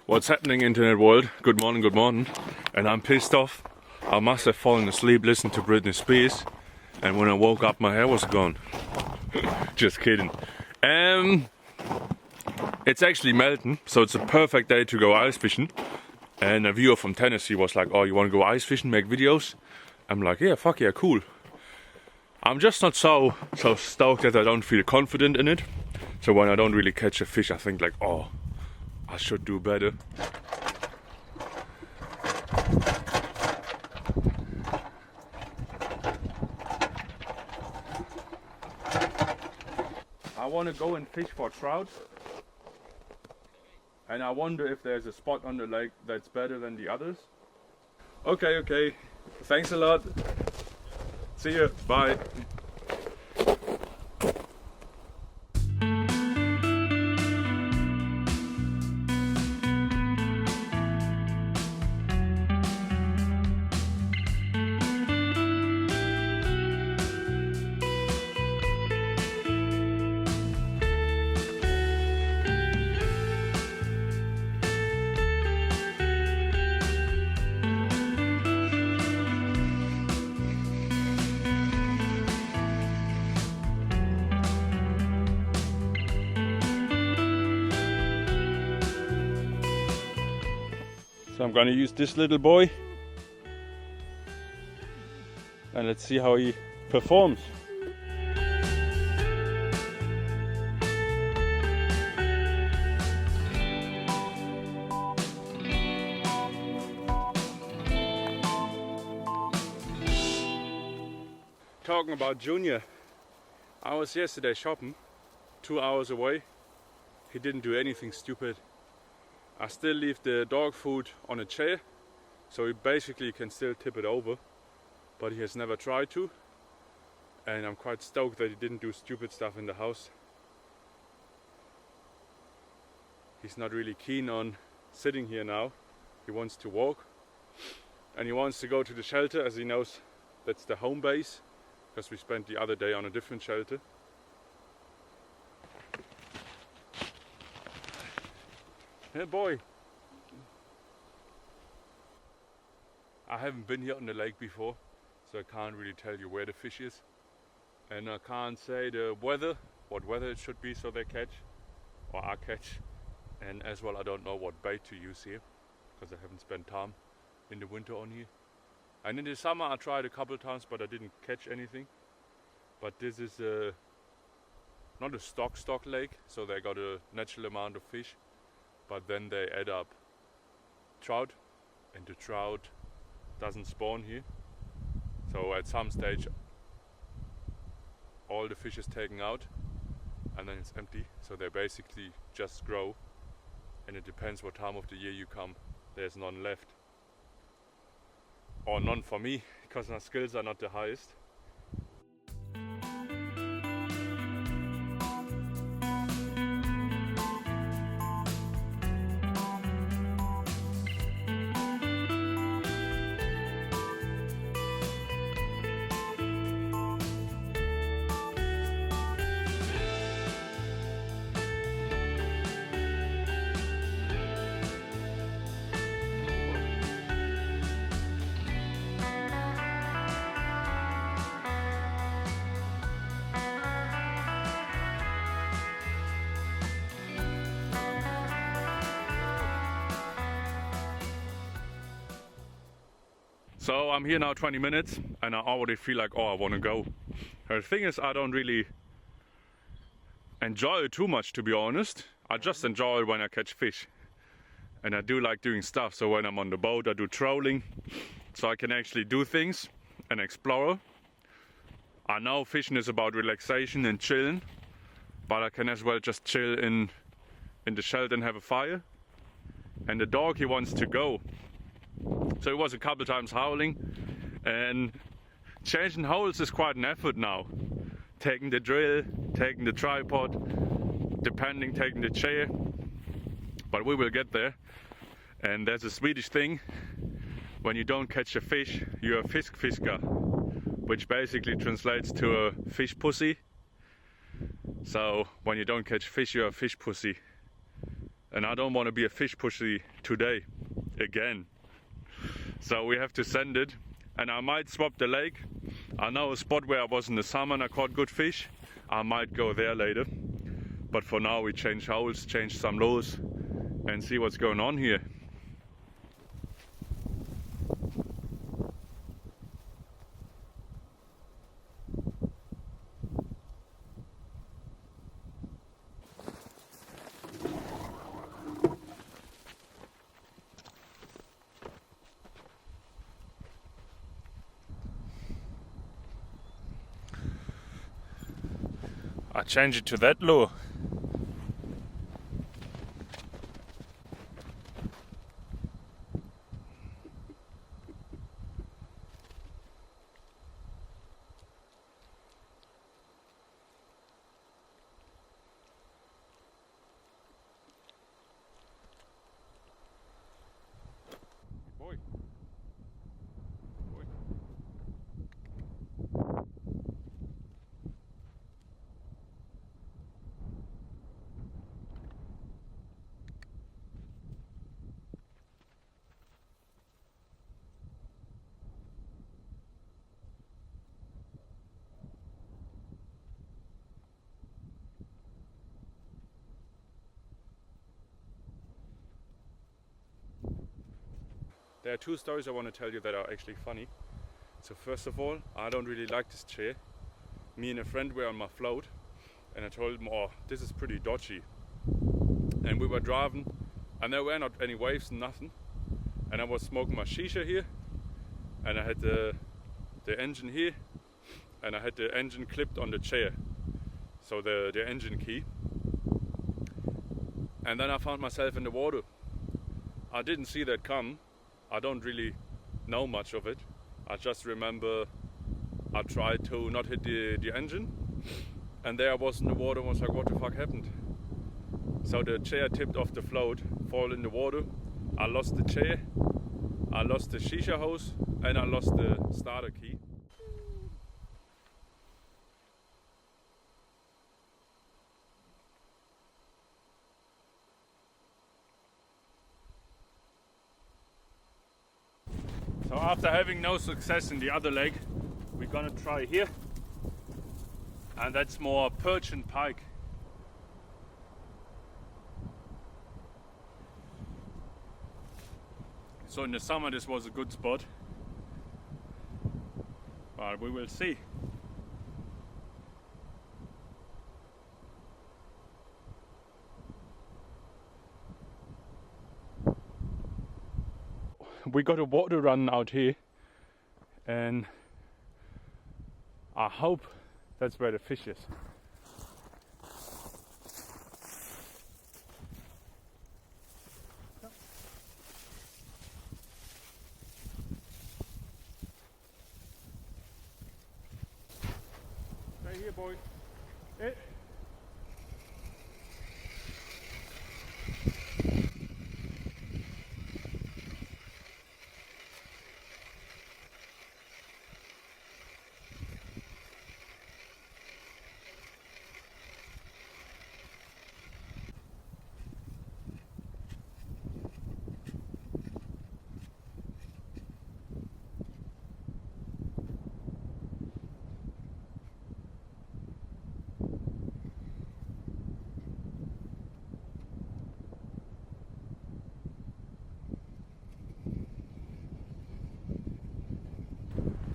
What's happening, internet world? Good morning. And I'm pissed off. I must have fallen asleep listening to Britney Spears, and when I woke up my hair was gone. Just kidding. It's actually melting, so it's a perfect day to go ice fishing. And a viewer from Tennessee was like, "Oh, you want to go ice fishing, make videos?" I'm like, "Yeah, fuck yeah, cool." I'm just not so stoked that I don't feel confident in it. So when I don't really catch a fish, I think like, "Oh, I should do better." I want to go and fish for trout. And I wonder if there's a spot on the lake that's better than the others. Okay. Thanks a lot. See you. Bye. So I'm gonna use this little boy and let's see how he performs. Talking about Junior, I was yesterday shopping 2 hours away. He didn't do anything stupid. I still leave the dog food on a chair, so he basically can still tip it over, but he has never tried to, and I'm quite stoked that he didn't do stupid stuff in the house. He's not really keen on sitting here now. He wants to walk, and he wants to go to the shelter, as he knows that's the home base, because we spent the other day on a different shelter. Hey boy! I haven't been here on the lake before, so I can't really tell you where the fish is. And I can't say what weather it should be so they catch, or I catch. And as well, I don't know what bait to use here, because I haven't spent time in the winter on here. And in the summer I tried a couple times, but I didn't catch anything. But this is not a stock lake, so they got a natural amount of fish. But then they add up trout, and the trout doesn't spawn here. So at some stage all the fish is taken out and then it's empty. So they basically just grow, and it depends what time of the year you come. There's none left. Or none for me, because my skills are not the highest. So I'm here now 20 minutes and I already feel like, oh, I want to go. The thing is, I don't really enjoy it too much, to be honest. I just enjoy it when I catch fish. And I do like doing stuff. So when I'm on the boat, I do trolling, so I can actually do things and explore. I know fishing is about relaxation and chilling, but I can as well just chill in the shelter and have a fire. And the dog, he wants to go. So he was a couple times howling, and changing holes is quite an effort now. Taking the drill, taking the tripod, taking the chair, but we will get there. And there's a Swedish thing, when you don't catch a fish, you're a fiskfiskar, which basically translates to a fish pussy. So when you don't catch fish, you're a fish pussy. and I don't want to be a fish pussy today again. So we have to send it, and I might swap the lake. I know a spot where I was in the summer and I caught good fish. I might go there later, but for now we change holes, change some lures, and see what's going on here. I change it to that lure. Boy. Boy. There are two stories I want to tell you that are actually funny. So first of all, I don't really like this chair. Me and a friend were on my float, and I told him, oh, this is pretty dodgy. And we were driving, and there were not any waves, nothing. And I was smoking my shisha here, and I had the engine here, and I had the engine clipped on the chair. So the engine key. And then I found myself in the water. I didn't see that come. I don't really know much of it. I just remember I tried to not hit the engine, and there I was in the water and was like, what the fuck happened? So the chair tipped off the float, fall in the water. I lost the chair, I lost the shisha hose, and I lost the starter key. So after having no success in the other leg, we're gonna try here, and that's more perch and pike. So in the summer this was a good spot, but we will see. We got a water run out here, and I hope that's where the fish is. Stay here, boy. Hey.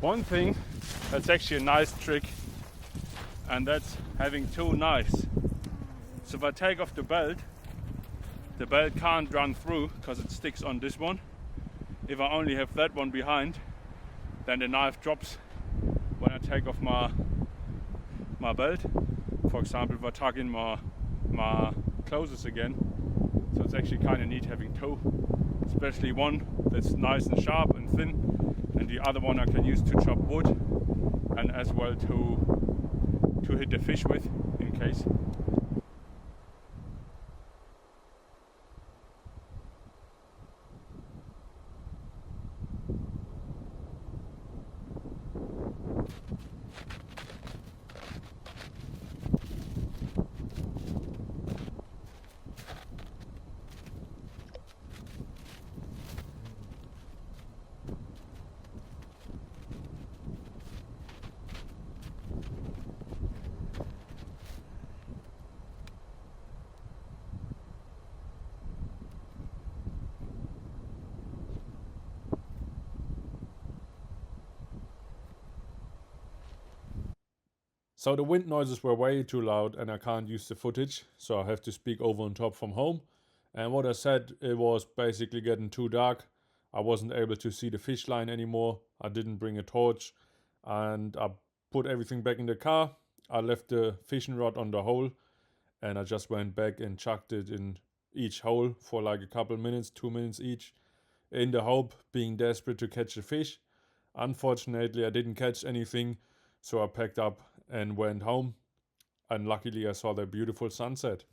One thing that's actually a nice trick, and that's having two knives. So if I take off the belt can't run through because it sticks on this one. If I only have that one behind, then the knife drops when I take off my belt. For example, if I tuck in my clothes again. So it's actually kind of neat having two, especially one that's nice and sharp and thin, and the other one I can use to chop wood and as well to hit the fish with in case. So the wind noises were way too loud and I can't use the footage, so I have to speak over on top from home. And what I said, it was basically getting too dark. I wasn't able to see the fish line anymore. I didn't bring a torch, and I put everything back in the car. I left the fishing rod on the hole, and I just went back and chucked it in each hole for like a couple minutes, 2 minutes each, in the hope, being desperate to catch a fish. Unfortunately, I didn't catch anything, so I packed up and went home. And luckily, I saw the beautiful sunset.